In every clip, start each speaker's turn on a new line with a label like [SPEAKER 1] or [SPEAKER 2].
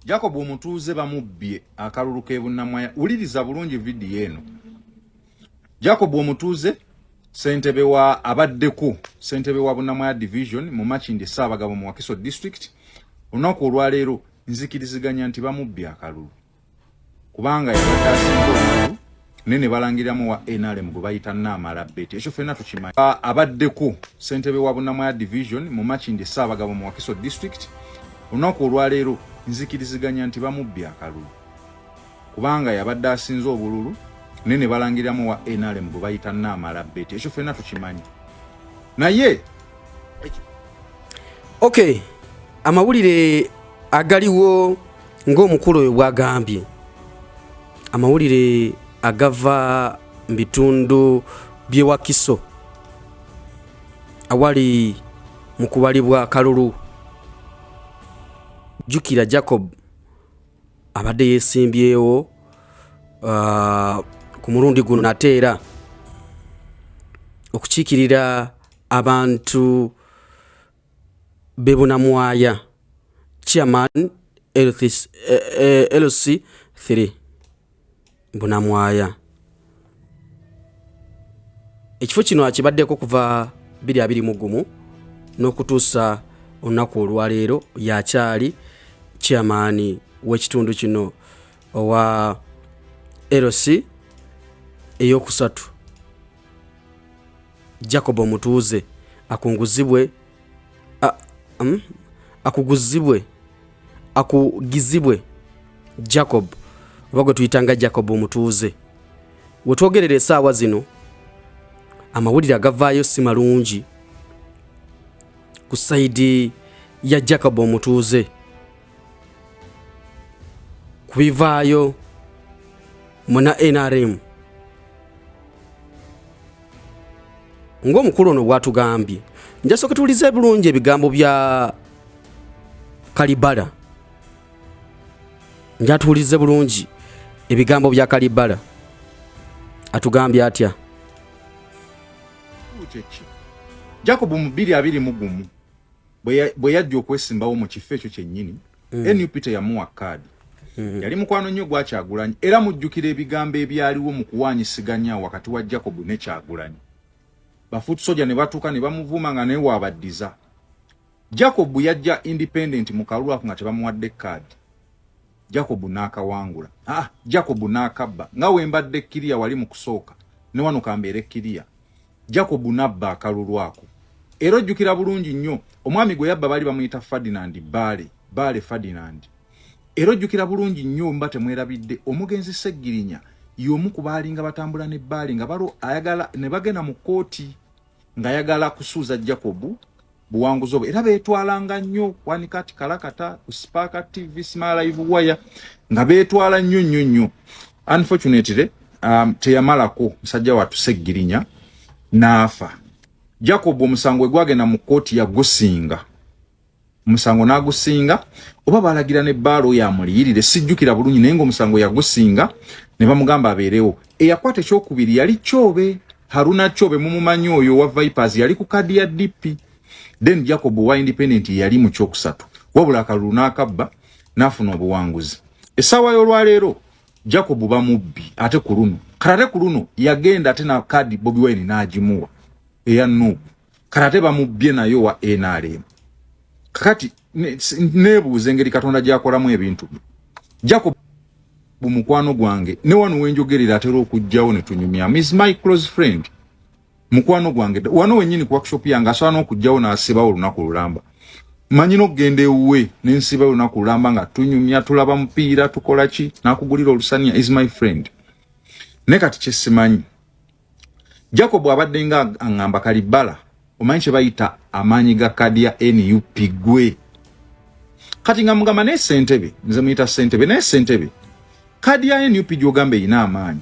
[SPEAKER 1] Jacob Omutuze Bamubbye Akalulu k'ebunnamwaya. Uliriza bulungi video eno. Jacob Omutuze ssentebe wa abaddeko ssentebe wa bunnamwaya division mu Makindye Ssaabagabo mu Wakiso district. Olunaku olwaleero nzikiriziganya nti Bamubbye Akalulu kubanga yabadde asinga nene Balangiramu wa NRM gwe bayita Namalabeti. Ekyo ffenna tukimanyi. Abaddeko ssentebe wa bunnamwaya division mu Makindye Ssaabagabo mu Wakiso district. Olunaku olwaleero nzikiriziganya nti Bamubbye Akalulu kubanga yabadde asinze obululu nene Balangiramu wa NRM gwe bayita Namalabeti. Ekyo ffenna tukimanyi. Naye
[SPEAKER 2] okay, amawulire agaliwo ng'omukulu oyo bw'agambye, amawulire agava mu bitundu by'e Wakiso awali mu kubalibwa akalulu. Jukira Jacob abadde yeesimbyewo ku mulundi guno nateera okukiikirira abantu be Bunnamwaya chairman LC 3 Bunnamwaya. Ekifo kino akibaddeko kuva 2021 n'okutuusa olunaku olwaleero yakyali chairman w'ekitundu kino owa LC eyokusatu. Jacob Omutuze akugizibwe Jacob oba tuyitanga Jacob Omutuze. Wetwogerera essaawa zino amawulire agavaayo si malungi ku saidi ya Jacob Omutuze. Kubivaayo muna NRM ng'omukulu ono bw'atugambye. Njasooka tuwulize bulungi ebigambo bya Kalibala. Njatuwulize bulungi ebigambo bya Kalibala. Atugambye atya?
[SPEAKER 1] Jacob mu 2021 bwe yajja okwesimbawo mu kifo ekyo kyennyini, NUP teyamuwa kaadi. Yali mukwano nnyo gwa Kyagulanyi era mujjukira ebigambo ebyaliwo mu kuwaanyisiganya wakati wa Jacob ne Kyagulanyi. Bafuuti soja ne batuuka ne bamuvuma nga naye waabaddiza. Jacob yajja independent mu kalulu ako nga tebamuwadde kaadi. Jacob n'akawangula. Jacob n'akabba nga wembadde Kiriya wali mu kusooka ne wano kambeere Kiriya. Jacob n'abba akalulu ako. Era ojjukira bulungi nnyo omwami gwe yabba bali bamuyita Ferdinand Baale Ferdinand. Era ojjukira bulungi nnyo mba temwerabidde omugenzi Seggirinya y'omu ku baalinga batambula ne Baale nga balo ayagala ne bagenda mu kkooti nga ayagala kusuuza Jacob buwanguzi obwo. Era beetwalanga nnyo Wanikati Kalakata ku Spark TV Smart Live Wire nga beetwala nnyo. Unfortunately teyamalako musajja wattu Seggirinya n'afa. Jacob omusango gwagenda mu kkooti yagusinga. Musango nagusinga oba balagira ne Baalo yamuliyirire sijjukira bulungi naye ng'omusango yagusinga ne bamugamba abeerewo. Eyakwata ekyokubiri yali Kyobe, Haruna Kyobe mumumanyi oyo wa Vipers yali ku kadi ya DP. Then Jacob wa independent yali mu kyokusatu. Wabula akalulu n'akabba n'afuna obuwanguzi. Essaawa y'olwaleero Jacob Bamubbye ate ku luno. Karate ku luno yagenda ate na kadi Bobi Wine n'agimuwa eya Nuupu. Karate Bamubbye nayo wa NRM. Kakati nebuuza engeri Katonda gy'akolamu ebintu. Jacob mukwano gwange ne wano wenjogerera atera okujjawo ne tunyumya. Is my close friend. Mukwano gwange wano wennyini ku workshop yange asobola n'okujjawo n'asibawo olunaku lulamba. Manyi n'okugenda ewuwe n'ensibawo olunaku lulamba nga tunyumya, tulaba mupiira, tukola ki, n'akugulira olusaniya. Is my friend. Ne kati kye simanyi. Jacob abadde nga aŋŋamba Kalibala omanyi kye bayita amaanyi ga kadi ya NUP gwe. Kati nga mugamba ne Ssentebe, nze muyita Ssentebe, naye Ssentebe kadi ya NUP gy'ogamba erina amaanyi.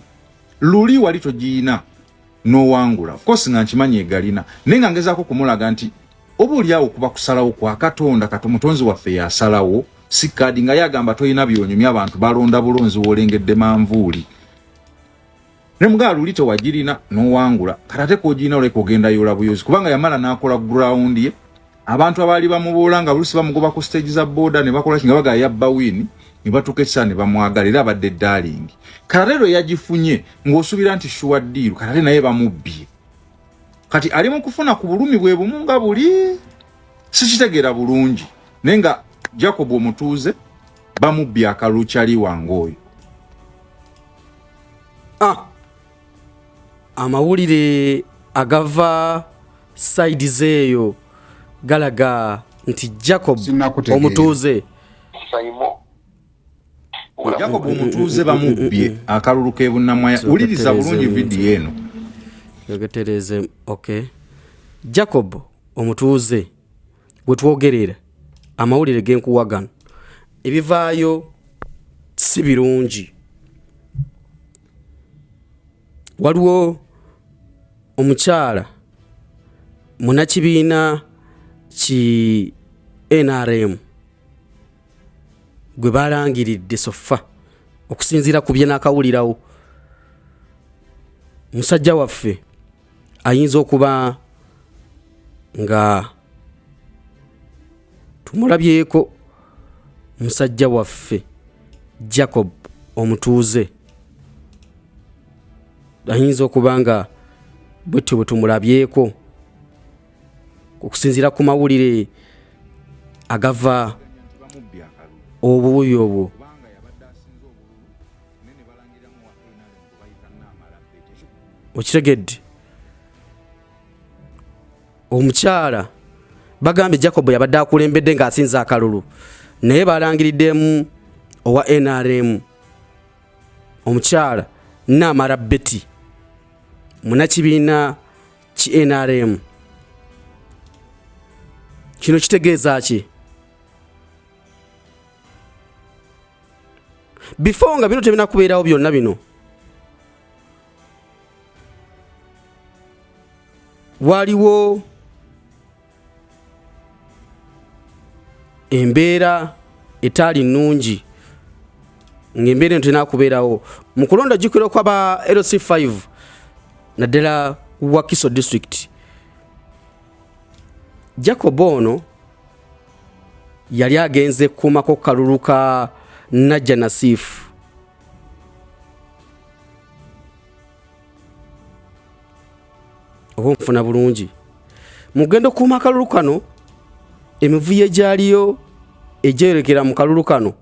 [SPEAKER 1] Luli wali togiyina n'owangula. Of course nga nkimanyi egalina. Naye nga ngezaako kumulaga nti oba oliawo kuba kusalawo kwa Katonda Mutonzi waffe yasalawo si kadi nga yagamba toyina byonyumya abantu balonda bulonzi wolengedde manvuuli. Ne mga Luli tewagirina n'owangula. Karate kogina oleka ogenda yola buyozi kubanga yamala n'akola ground ye. Abantu abaali bamubuula nga bulusi bamugoba ku stage za boda ne bakola kinga baga yabba wini nibatuka ne bamwagalira abadde darling Kalalo yagifunye ng'osubira nti shuwa deal Kalalo naye bamubbye kati ali mu kufuna ku bulumi bwe bumunga buli sikitegera bulungi nenga Jacob Omutuze Bamubbye Akalulu kyali wangoyo
[SPEAKER 2] amawulire agava side zeeyo galaga nti Jacob Omutuze
[SPEAKER 1] Jacob Omutuze Bamubbye Akalulu ke bunnamwaya uliriza bulungi video eno
[SPEAKER 2] yogetereze okay Jacob Omutuze gwetwogerera amawulire genkuwagana ebivaayo si birungi waliwo omukyala munakibiina ki NRM gwe balangiridde sofa okusinziira ku bye nakawulirawo musajja waffe ayinza okuba nga tumulabyeko musajja waffe Jacob Omutuze ayinza okuba nga bwetyo bwe tumulabyeko okusinziira ku mawulire agava obuuyo obwo okitegedde omukyala bagambye Jacob yabadde akulembedde ng'asinza akalulu naye balangiriddemu owa NRM omukyala Namara Betty munakibiina ki NRM kino kitegeeza ki before nga bino tebinakubeerawo byonna bino waliwo embeera etaali nnungi ng'embeera eno tenakubeerawo mu kulonda jikiro kwaba LC5 naddala Wakiso district Jacob ono yali agenze kumako kalulu ka Najja Nasifu obo mfuna bulungi mugendo kuma kalulu kano emivuye gyaliyo ejerekera mu kalulu kano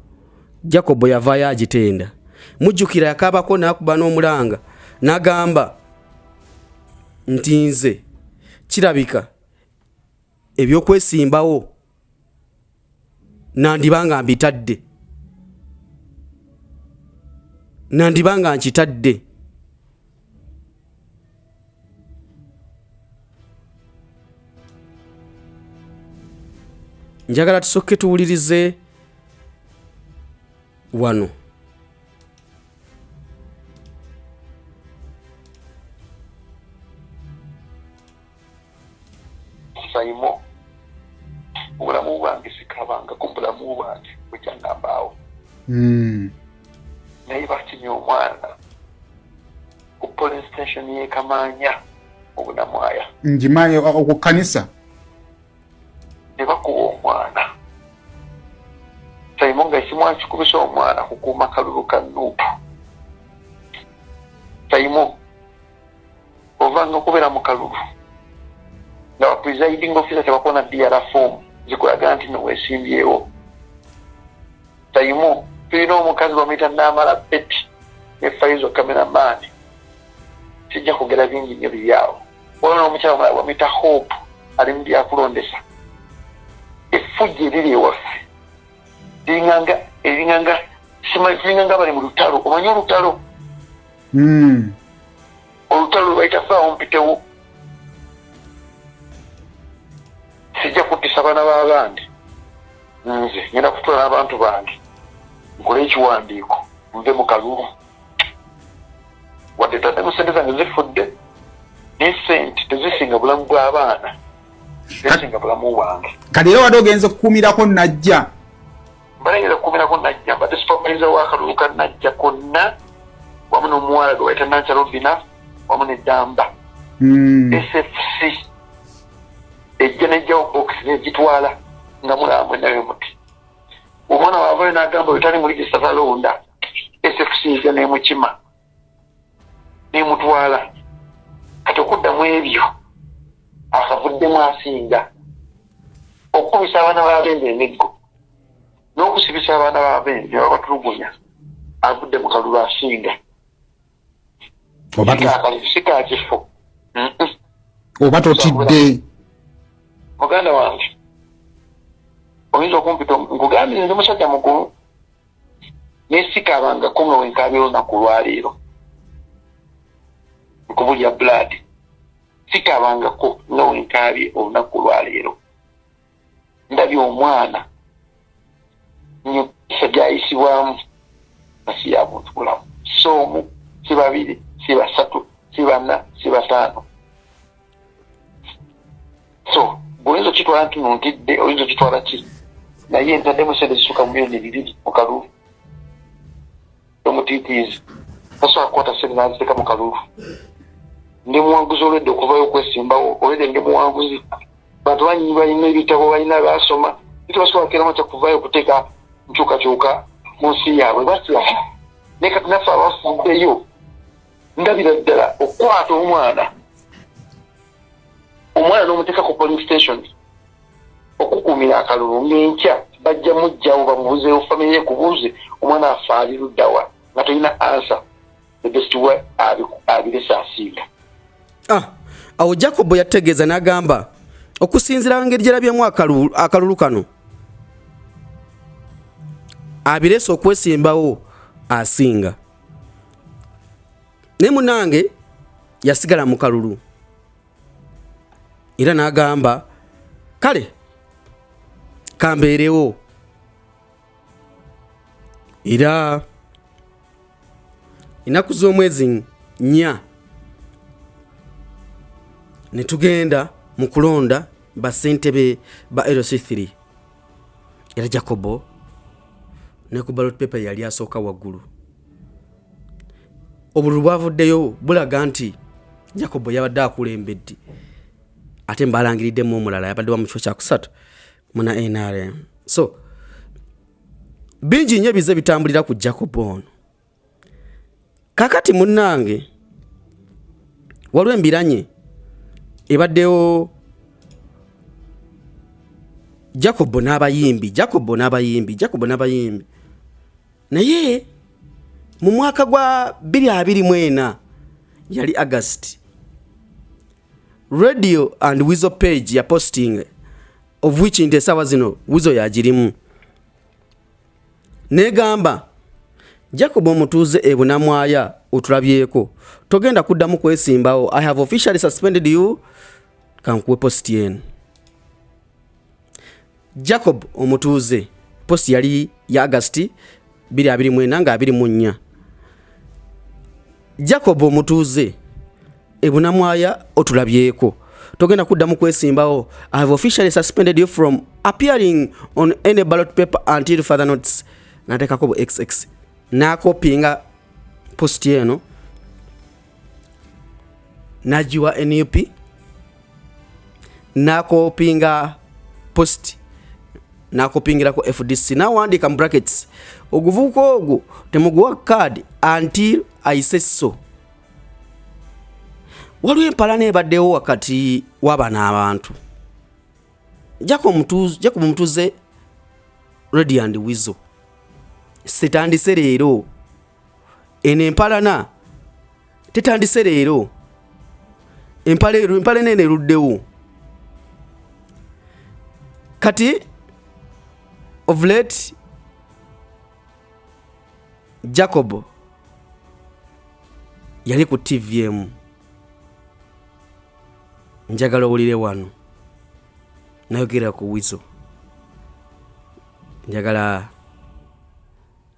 [SPEAKER 2] Jacob yavaayo agitenda mujjukira yakabako nakuba n'omulanga nagamba nti nze kirabika ebyokwesimbawo nandibanga mbitadde nandibanga nkitadde njagala tusoke tuwulirize wano
[SPEAKER 3] sayimo obulamu bwange sikabanga ku bulamu bwange bwekyangambaawo naye bakinye omwana ku police station yekamanya obunamwaya
[SPEAKER 4] njimaye okukanisa
[SPEAKER 3] ne bakuwa omwana sayimo nga ekimwakikubisa omwana kukuuma kalulu ka Nuupu sayimo ovanga okubeera mu kalulu nga presiding officer tebakona DR form zikulaga nti noweesimbyewo sayimo tulina omukazi bamuyita Namara Betty ne Faizo cameraman sijja kugera bingi nnyo biryawo waliwo n'omukyala omulala bamuyita Hope ali mu byakulondesa effujja eriri ewaffe eringanga bali mu lutalo omanyi olutalo olutalo lwaita faawo mpitewo sijja kuttisa baana b'abandi nze ngenda kutwala n'abantu bange nkole ekiwandiiko nve mu kalulu wadde taddemu sente zange zifudde naye sente tezisinga bulamu bw'abaana zisinga bulamu bwange
[SPEAKER 4] kati era wadde ogenze kukuumirako Najja
[SPEAKER 3] mbalengeza kukuumirako Najja mbadde supervisor w'akalulu ka Najja konna wamu n'omuwala gwe bayita Nankyalobina wamu n'eddamba SFC ejja nejjawo box negitwala nga mulambwe nayo muti omwana waavayo n'agamba wetali mu register talonda SFC ija n'emukima n'emutwala kati okuddamu ebyo akavuddemu asinga okukubisa abaana b'abende emiggo n'okusibisa abaana b'abende ababatulugunya avudde mu kalulu asinga sika kifo
[SPEAKER 4] oba totidde
[SPEAKER 3] muganda wange oyinza okumpita nkugambire ndi musajja mukulu nesikaabangako nga wenkaabira olunaku lwaleero nkubulya blood sikaabangako nga wenkaabye olunaku lwaleero ndabye omwana nyisa gyayisibwamu asi ya muntu mulamu so omu si babiri si basatu si banna si bataano so bw'oyinza okitwala nti nontidde oyinza okitwala ki naye ntaddemu sente zisuka mu milioni 2 mu kalulu omutiitiizi tasobola kukwata sente n'aziteeka mu kalulu ndi muwanguzi olwedde okuvayo okwesimbawo olwedde ndi muwanguzi bantu banyinyi balina ebitabo balina basoma tebasobola kukeramu kya kuvayo okuteeka nkyukakyuka mu nsi yaabwe batya naye kati naffe abafuddeyo ndabira ddala okukwata omwana n'omuteeka ku police station okukuumira akalulu ng'enkya bajja mujjawo bamubuzeewo famire ye kubuuze omwana afe ali luddawa nga tolina ansa the best way abirese asinga.
[SPEAKER 2] Awo Jacob yategeeza n'agamba okusinziira ngeri gyerabyemu akalulu kano abirese okwesimbawo asinga. Ne munange yasigala mu kalulu era n'agamba kale kambeerewo era ennaku z'omwezi 4 ne tugenda mu kulonda basentebe ba LC3 era Jacobo ne ku ballot paper yali asooka waggulu. Obululu bwavuddeyo bulaga nti Jacobo yabadde akulembedde ate mbalangiriddemu omulala yabadde wa mu kifo kya kusatu muna NRM. So bingi nnyo bize bitambulira ku Jacobo ono. Kakati munnange waliwo embiranye ebaddewo Jacobo n'abayimbi naye mu mwaka gwa 2024 yali August Radio and Weasel page ya posting of which in the sawa zino Weasel yagirimu negamba Jacob Omutuze ebunamwaya otulabyeko togenda kuddamu kwesimbawo I have officially suspended you kankuwe post yen. Jacob Omutuze post yali ya August 2024 nga 24. Jacob Omutuze ebunamwaya otulabyeko togenda kuddamu kwesimbawo I have officially suspended you from appearing on any ballot paper until further notice. Natekako XX nakopinga post eno najiwa NUP nakopinga post nakopingira ko FDC nawandika mu brackets oguvuko ogu temuguwa card until I say so. Waliwo empalana ebaddewo wakati w'abana abantu Jacob Omutuze Radio and Weasel setandise leero eno empalana tetandise leero empale nene eruddewo kati of late Jacob yali ku TVM njagala owulire wano nayogera ku Weasel njagala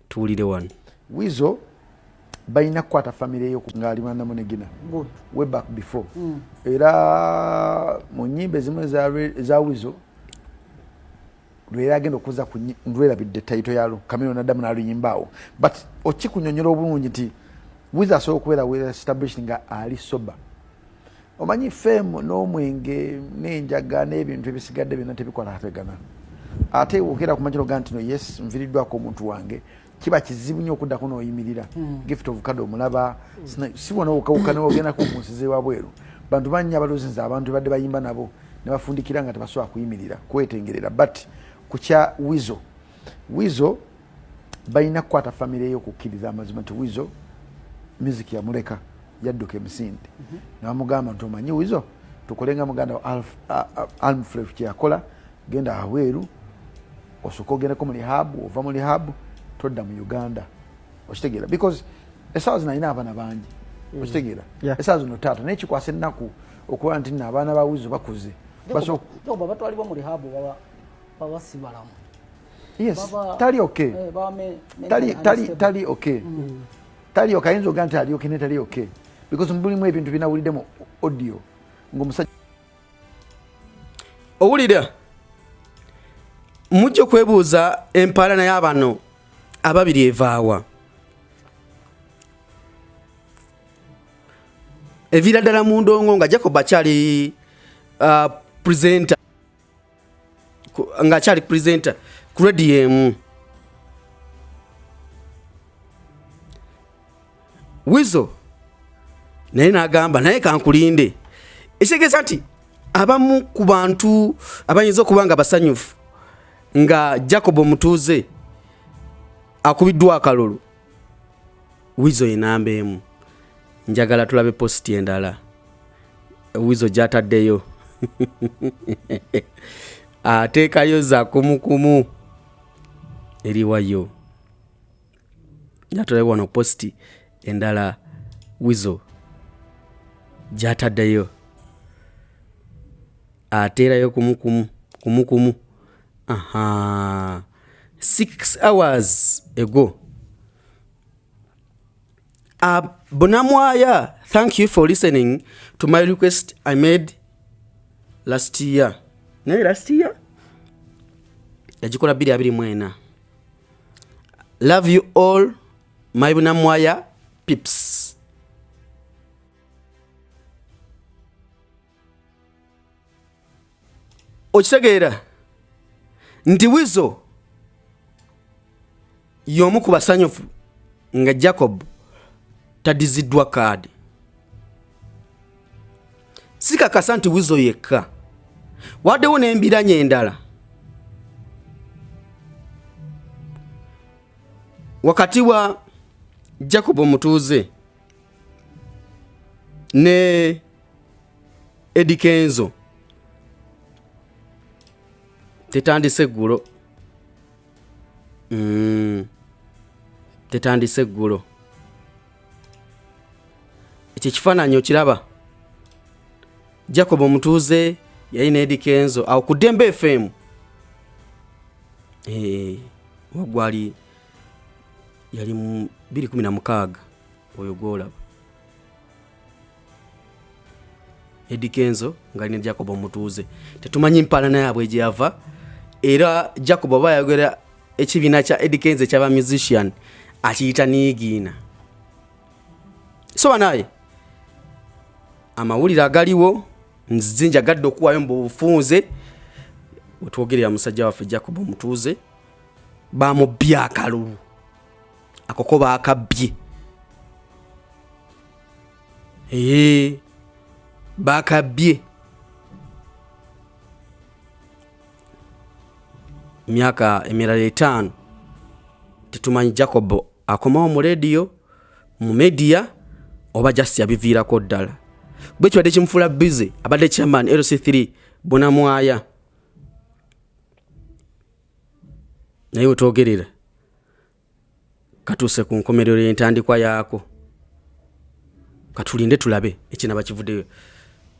[SPEAKER 2] tuwulire wano.
[SPEAKER 5] Weasel balina kukwata famire yo ngali mwana munegina way back before era mu nyimbe zimwe za Weasel lwera agenda okuza ku ndwera bidde title yalo kameno nadamu nalunyimbawo but okikunyonyola obulungi nti Weasel asobola okubeera well established nga ali sober. Omanyi fame n'omwenge n'enjaga n'ebintu ebisigadde byonna tebikola ategana ate okera ku makiro ganti no yes nviriddwako omuntu wange kiba kizibu nnyo okuddako n'oyimirira gift of kado omulaba sibona okawukana ogenda ku munsize wa bweru bantu bannya abaloozinza abantu badde bayimba nabo ne bafundikira nga tebasobola kuyimirira kwetengerera but kukya wizo balina kukwata famire eyo okukkiriza amazima nti wizo music yamuleka yadduka emisinde nabamugamba nti omanyi wizo tukolenga muganda wa Almfred kyeyakola genda aweeru osooka ogendako mu lihabu ova mu lihabu todda mu Uganda okitegeera because esaawa zino alina abaana bangi okitegeera esaawa zino taata naye kikwasa ennaku okuba nti nno abaana ba wizo bakuze
[SPEAKER 6] batwalibwa mu lihabu baba si balamu.
[SPEAKER 5] Yes, tali okay. Tali okay. Tali okay, ayinza oga nti ali okay ne tali okay. Because mulimu ebintu binawuliddemu audio ng'omusajja
[SPEAKER 2] owulira mujja kwebuuza empalana y'abano ababiri evaawa evira ddala mu ndongo nga Jacob akyali presenter nga akyali presenter ku radio emu Wizo naye n'agamba naye kankulinde ekitegeeza nti abamu ku bantu abayinza okuba nga basanyufu nga Jacob Omutuze akubiddwa akalulu Wizo enamba emu njagala tulabe posti endala Wizo gyataddeyo ateekayo za kumukumu eriwayo njatulabe wano posti endala Wizo gyataddeyo ateerayo kumukumu 6 hours ago. Bamubbye, thank you for listening to my request I made last year. Last year? Yajikola 2024. Love you all, my Bamubbye peeps. Okitegeera nti Wizo y'omu ku basanyufu nga Jacob tadiziddwa kaadi. Sikakasa nti Wizo yekka, waddewo n'embiranye endala wakati wa Jacob Omutuze ne Eddie Kenzo. Tetandise ggulo. Tetandise ggulo. Ekyo kifaananyi okiraba. Jacob Omutuze yalina Eddie Kenzo awo ku Dembe FM. Wagwali yali mu 2016 oyo gwolaba. Eddie Kenzo ngalina Jacob Omutuze. Tetumanyi mpalana yaabwe gye yava. Era Jacob oba yayogera ekibiina kya Eddie Kenzo ky'aba musician akiyita niigiina. So banaye amawulire agaliwo nzinja gadde okuwayo mu bufunze wetwogerera musajja waffe Jacob Omutuze Bamubbye akalulu akokoba akabbye bakabbye myaka emirala 5 tetumanyi Jacob akomawo mu radio mu media oba just yabiviirako ddala bwe kibadde kimufuula busy abadde chairman LC3 Bamubbye naye otwogerera katuuse ku nkomerero y'entandikwa yaako katulinde tulabe ekinaba kivuddeyo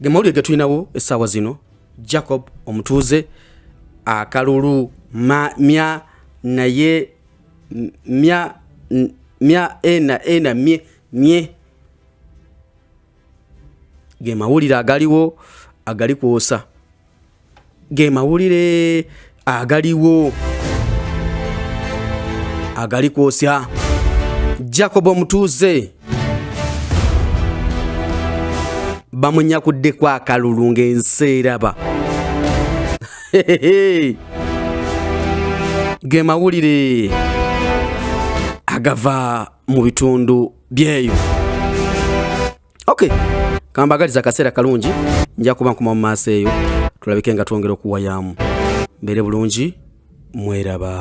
[SPEAKER 2] gemawulire getulinawo essaawa zino Jacob Omutuze akalulu mya naye mya ena mye gemawulire agaliwo agali kwosa gemawulire agaliwo agali kwosya Jacob Omutuze bamunyakudde kwa akalulu ng'ensi eraba ge mawulire agava mu bitundu byeyo. Okay, kambagaliza akaseera kalungi nja kuba nkuma mu maaso eyo tulabike nga twongera okuwayamu. Mbere bulungi mweraba.